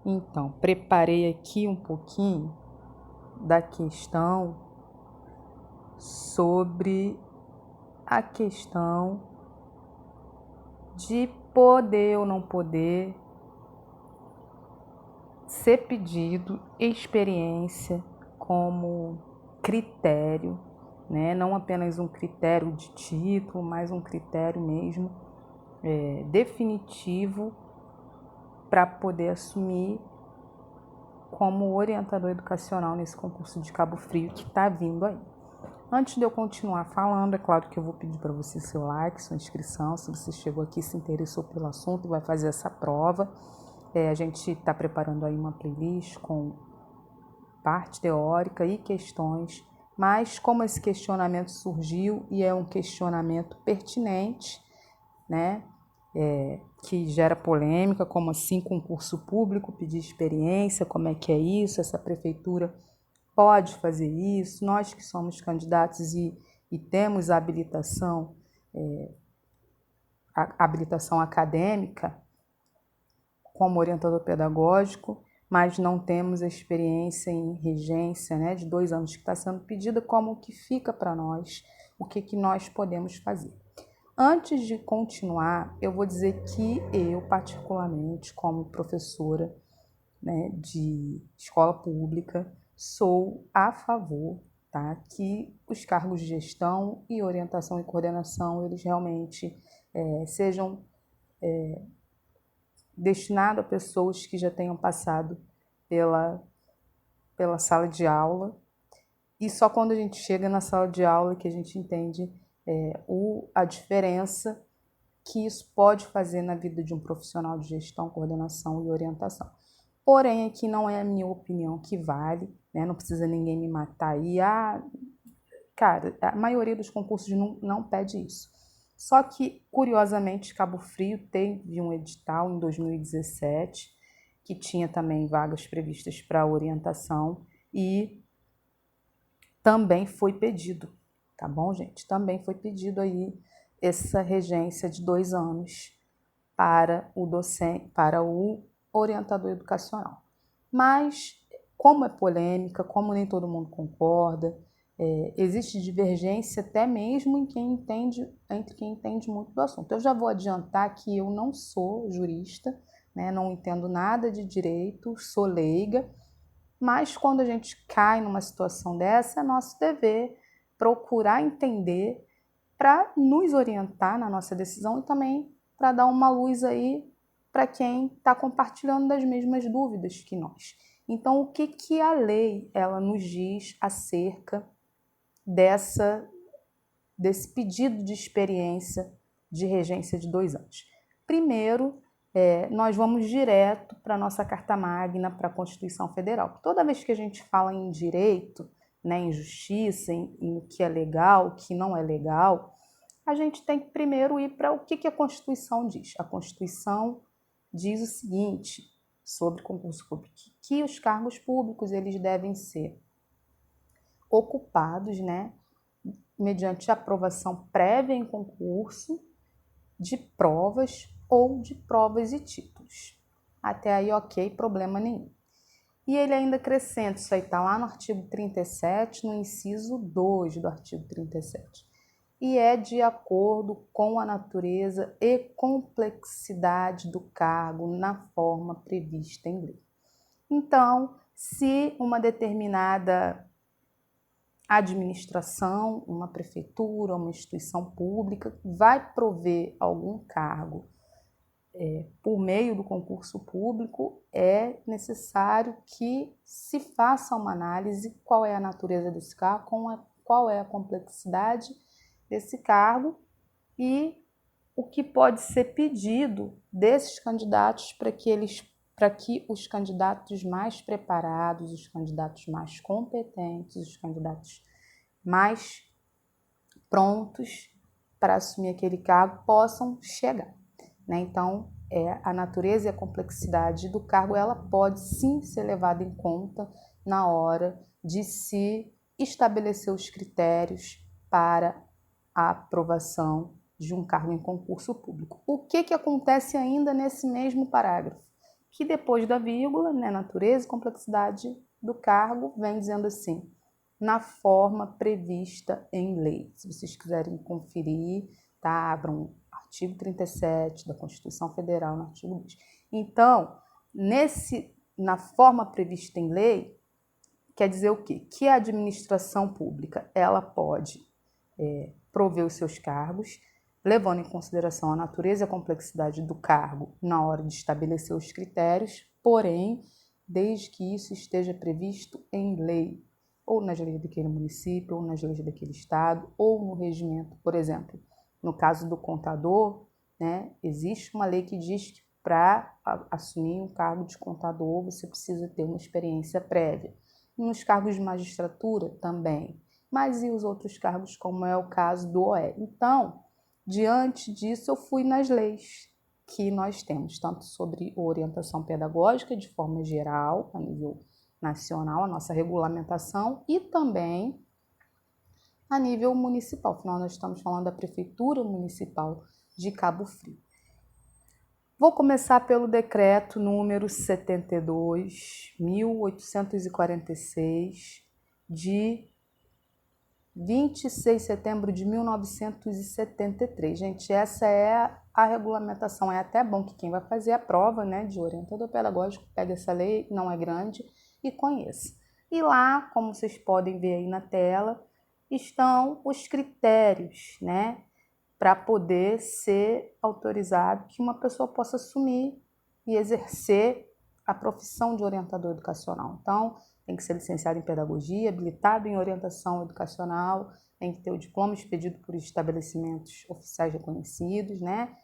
Então, preparei aqui um pouquinho da questão sobre a questão de poder ou não poder ser pedido experiência como critério, né? Não apenas um critério de título, mas um critério mesmo definitivo para poder assumir como orientador educacional nesse concurso de Cabo Frio que está vindo aí. Antes de eu continuar falando, é claro que eu vou pedir para você seu like, sua inscrição, se você chegou aqui, se interessou pelo assunto e vai fazer essa prova. A gente está preparando aí uma playlist com parte teórica e questões, mas como esse questionamento surgiu e é um questionamento pertinente, né, que gera polêmica, como assim concurso público, pedir experiência, como é que é isso, essa prefeitura pode fazer isso, nós que somos candidatos e temos habilitação acadêmica como orientador pedagógico, mas não temos a experiência em regência, né, de 2 anos que está sendo pedida, como que fica para nós, o que nós podemos fazer. Antes de continuar, eu vou dizer que eu, particularmente, como professora, né, de escola pública, sou a favor, tá, que os cargos de gestão e orientação e coordenação, eles realmente sejam destinados a pessoas que já tenham passado pela sala de aula, e só quando a gente chega na sala de aula que a gente entende a diferença que isso pode fazer na vida de um profissional de gestão, coordenação e orientação. Porém, aqui não é a minha opinião que vale, né? Não precisa ninguém me matar aí. Cara, a maioria dos concursos não pede isso. Só que, curiosamente, Cabo Frio teve um edital em 2017, que tinha também vagas previstas para orientação e também foi pedido, tá bom, gente? Também foi pedido aí essa regência de 2 anos para o docente, para o orientador educacional. Mas, como é polêmica, como nem todo mundo concorda, existe divergência até mesmo entre quem entende muito do assunto. Eu já vou adiantar que eu não sou jurista, né, não entendo nada de direito, sou leiga, mas quando a gente cai numa situação dessa, é nosso dever procurar entender para nos orientar na nossa decisão e também para dar uma luz aí para quem está compartilhando das mesmas dúvidas que nós. Então, o que a lei ela nos diz acerca desse pedido de experiência de regência de 2 anos? Primeiro, nós vamos direto para a nossa Carta Magna, para a Constituição Federal. Toda vez que a gente fala em direito, né, em justiça, em o que é legal, o que não é legal, a gente tem que primeiro ir para o que a Constituição diz. A Constituição diz o seguinte sobre concurso público, que os cargos públicos eles devem ser ocupados, né, mediante aprovação prévia em concurso de provas ou de provas e títulos. Até aí, ok, problema nenhum. E ele ainda acrescenta, isso aí está lá no artigo 37, no inciso 2 do artigo 37. E é de acordo com a natureza e complexidade do cargo na forma prevista em lei. Então, se uma determinada administração, uma prefeitura, uma instituição pública vai prover algum cargo por meio do concurso público, é necessário que se faça uma análise qual é a natureza desse cargo, qual é a complexidade desse cargo e o que pode ser pedido desses candidatos para que os candidatos mais preparados, os candidatos mais competentes, os candidatos mais prontos para assumir aquele cargo possam chegar, né? Então, a natureza e a complexidade do cargo, ela pode sim ser levada em conta na hora de se estabelecer os critérios para a aprovação de um cargo em concurso público. O que acontece ainda nesse mesmo parágrafo? que depois da vírgula, né, natureza e complexidade do cargo, vem dizendo assim, na forma prevista em lei. Se vocês quiserem conferir, tá? Abram o artigo 37 da Constituição Federal, no artigo 2. Então, na forma prevista em lei, quer dizer o quê? Que a administração pública, ela pode prover os seus cargos, levando em consideração a natureza e a complexidade do cargo na hora de estabelecer os critérios, porém, desde que isso esteja previsto em lei, ou nas leis daquele município, ou nas leis daquele estado, ou no regimento. Por exemplo, no caso do contador, né, existe uma lei que diz que para assumir um cargo de contador você precisa ter uma experiência prévia. Nos cargos de magistratura também, mas e os outros cargos, como é o caso do OE? Então, diante disso, eu fui nas leis que nós temos, tanto sobre orientação pedagógica de forma geral, a nível nacional, a nossa regulamentação, e também a nível municipal. Afinal, nós estamos falando da Prefeitura Municipal de Cabo Frio. Vou começar pelo decreto número 72.846, de 26 de setembro de 1973. Gente, essa é a regulamentação. É até bom que quem vai fazer a prova, né, de orientador pedagógico pegue essa lei, não é grande, e conheça. E lá, como vocês podem ver aí na tela, estão os critérios, né, para poder ser autorizado que uma pessoa possa assumir e exercer a profissão de orientador educacional. Então, tem que ser licenciado em pedagogia, habilitado em orientação educacional, tem que ter o diploma expedido por estabelecimentos oficiais reconhecidos, né?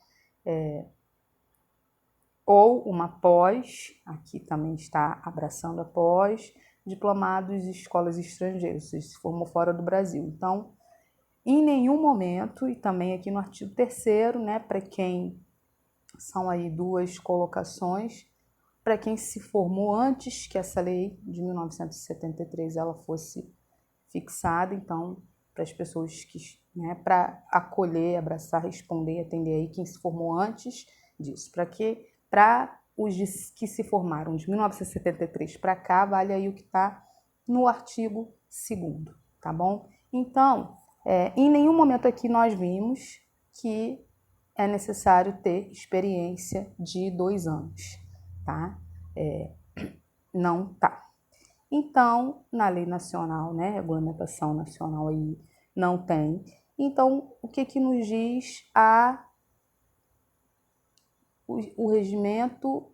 Ou uma pós, aqui também está abraçando a pós, diplomados de escolas estrangeiras, se formou fora do Brasil. Então, em nenhum momento, e também aqui no artigo 3º, né, para quem são aí duas colocações, para quem se formou antes que essa lei de 1973 ela fosse fixada, então, para as pessoas que, né, para acolher, abraçar, responder, atender aí quem se formou antes disso, para os que se formaram de 1973 para cá, vale aí o que está no artigo 2º, tá bom? Então, em nenhum momento aqui nós vimos que é necessário ter experiência de 2 anos, tá? Não tá. Então, na lei nacional, né, regulamentação nacional aí não tem. Então, o que nos diz o regimento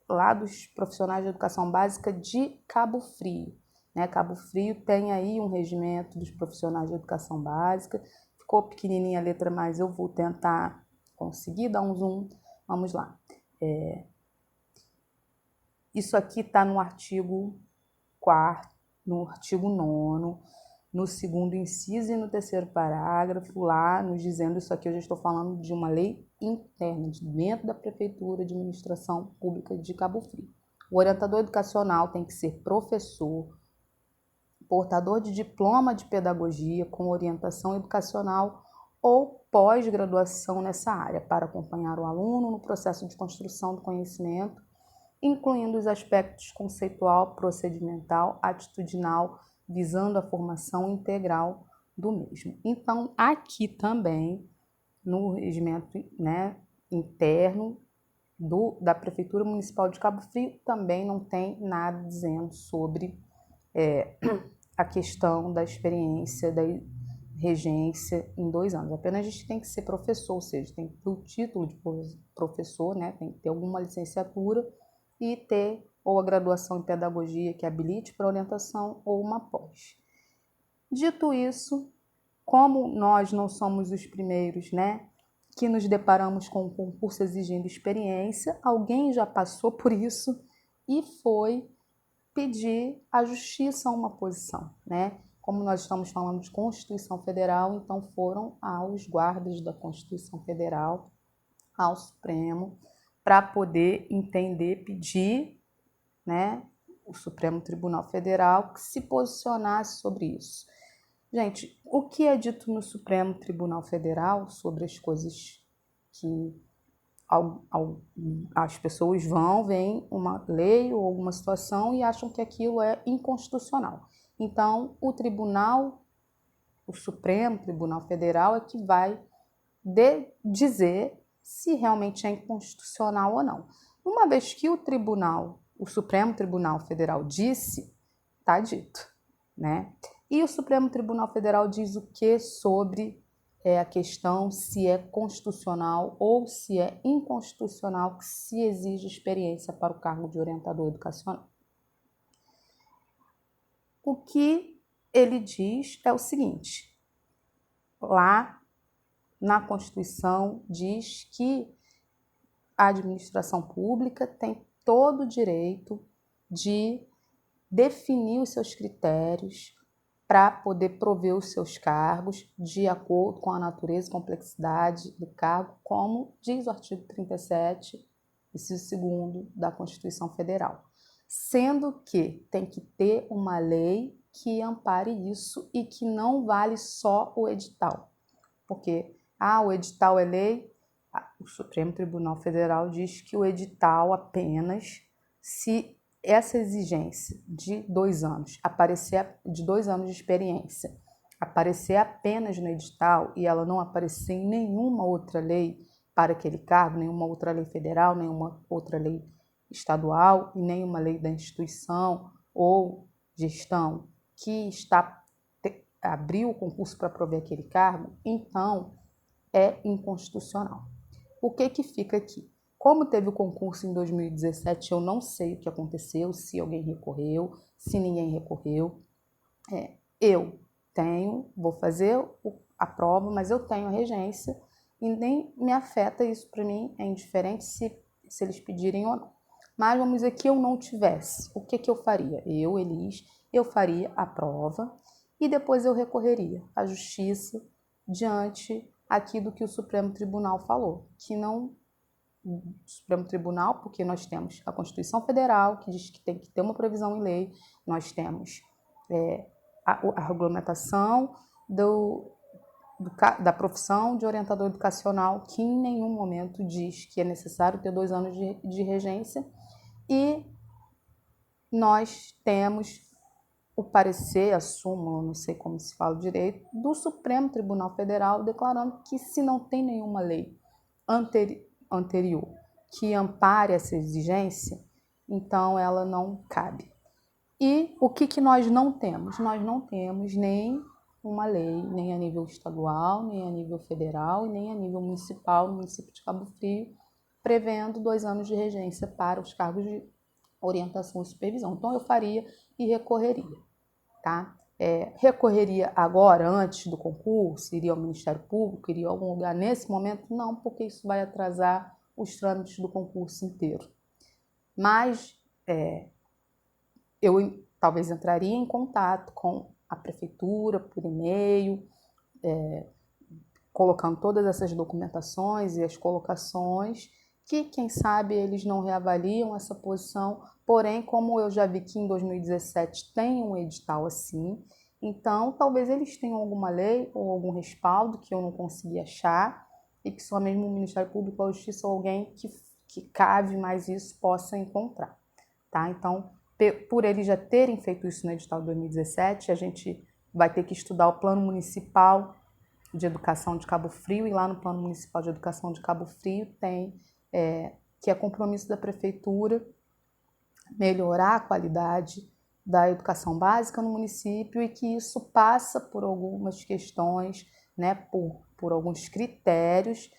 lá dos profissionais de educação básica de Cabo Frio, né? Cabo Frio tem aí um regimento dos profissionais de educação básica. Ficou pequenininha a letra, mas eu vou tentar conseguir dar um zoom. Vamos lá. Isso aqui está no artigo 4º, no artigo 9º, no 2º inciso e no 3º parágrafo, lá nos dizendo isso aqui. Eu já estou falando de uma lei interna, de dentro da Prefeitura de Administração Pública de Cabo Frio. O orientador educacional tem que ser professor, portador de diploma de pedagogia com orientação educacional ou pós-graduação nessa área, para acompanhar o aluno no processo de construção do conhecimento, incluindo os aspectos conceitual, procedimental, atitudinal, visando a formação integral do mesmo. Então, aqui também, no regimento, né, interno da Prefeitura Municipal de Cabo Frio, também não tem nada dizendo sobre a questão da experiência, da regência em 2 anos. Apenas a gente tem que ser professor, ou seja, tem que ter o título de professor, né, tem que ter alguma licenciatura e ter ou a graduação em pedagogia que habilite para orientação ou uma pós. Dito isso, como nós não somos os primeiros, né, que nos deparamos com um concurso exigindo experiência, alguém já passou por isso e foi pedir à justiça uma posição, né? Como nós estamos falando de Constituição Federal, então foram aos guardas da Constituição Federal, ao Supremo, para poder entender, pedir, né, o Supremo Tribunal Federal que se posicionasse sobre isso. Gente, o que é dito no Supremo Tribunal Federal sobre as coisas que as pessoas veem uma lei ou alguma situação e acham que aquilo é inconstitucional. Então, o Supremo Tribunal Federal é que vai dizer se realmente é inconstitucional ou não. Uma vez que o Supremo Tribunal Federal disse, está dito, né? E o Supremo Tribunal Federal diz o que sobre a questão se é constitucional ou se é inconstitucional que se exige experiência para o cargo de orientador educacional. O que ele diz é o seguinte: lá na Constituição diz que a administração pública tem todo o direito de definir os seus critérios para poder prover os seus cargos de acordo com a natureza e complexidade do cargo, como diz o artigo 37, inciso 2º da Constituição Federal. Sendo que tem que ter uma lei que ampare isso e que não vale só o edital. Porque, o edital é lei, o Supremo Tribunal Federal diz que o edital apenas, se essa exigência de 2 anos, de 2 anos de experiência, aparecer apenas no edital e ela não aparecer em nenhuma outra lei para aquele cargo, nenhuma outra lei federal, nenhuma outra lei estadual e nenhuma lei da instituição ou gestão que abriu o concurso para prover aquele cargo, então é inconstitucional. O que fica aqui? Como teve o concurso em 2017, eu não sei o que aconteceu, se alguém recorreu, se ninguém recorreu. Vou fazer a prova, mas eu tenho a regência e nem me afeta isso, para mim é indiferente se eles pedirem ou não. Mas vamos dizer que eu não tivesse, o que eu faria? Elis, eu faria a prova e depois eu recorreria à justiça diante aqui do que o Supremo Tribunal falou, que não Supremo Tribunal, porque nós temos a Constituição Federal, que diz que tem que ter uma previsão em lei, nós temos a regulamentação da profissão de orientador educacional, que em nenhum momento diz que é necessário ter 2 anos de regência, e nós temos o parecer, a súmula, não sei como se fala direito, do Supremo Tribunal Federal, declarando que se não tem nenhuma lei anterior que ampare essa exigência, então ela não cabe. E o que nós não temos? Nós não temos nem uma lei, nem a nível estadual, nem a nível federal, e nem a nível municipal, no município de Cabo Frio, prevendo 2 anos de regência para os cargos de orientação e supervisão. Então eu faria e recorreria, tá? Recorreria agora, antes do concurso, iria ao Ministério Público, iria a algum lugar nesse momento? Não, porque isso vai atrasar os trâmites do concurso inteiro. Mas eu talvez entraria em contato com a prefeitura por e-mail, colocando todas essas documentações e as colocações, que quem sabe eles não reavaliam essa posição, porém, como eu já vi que em 2017 tem um edital assim, então talvez eles tenham alguma lei ou algum respaldo que eu não consegui achar e que só mesmo o Ministério Público ou a Justiça ou alguém que cave mais isso possa encontrar, tá? Então, por eles já terem feito isso no edital de 2017, a gente vai ter que estudar o Plano Municipal de Educação de Cabo Frio, e lá no Plano Municipal de Educação de Cabo Frio tem que é compromisso da Prefeitura melhorar a qualidade da educação básica no município, e que isso passa por algumas questões, né, por alguns critérios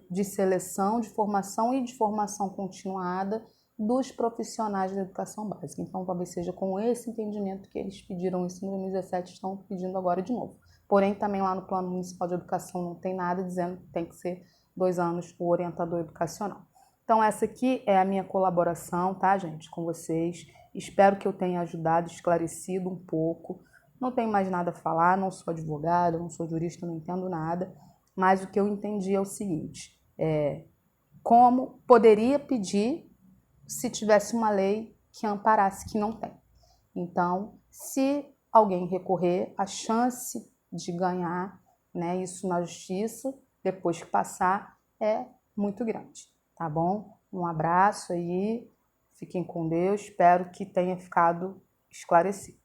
de seleção, de formação e de formação continuada dos profissionais da educação básica. Então, talvez seja com esse entendimento que eles pediram isso em 2017 e estão pedindo agora de novo. Porém, também lá no Plano Municipal de Educação não tem nada dizendo que tem que ser 2 anos o orientador educacional. Então, essa aqui é a minha colaboração, tá, gente, com vocês. Espero que eu tenha ajudado, esclarecido um pouco. Não tenho mais nada a falar, não sou advogada, não sou jurista, não entendo nada. Mas o que eu entendi é o seguinte, como poderia pedir se tivesse uma lei que amparasse, que não tem. Então, se alguém recorrer, a chance de ganhar, né, isso na justiça, depois que passar, é muito grande, tá bom? Um abraço aí, fiquem com Deus, espero que tenha ficado esclarecido.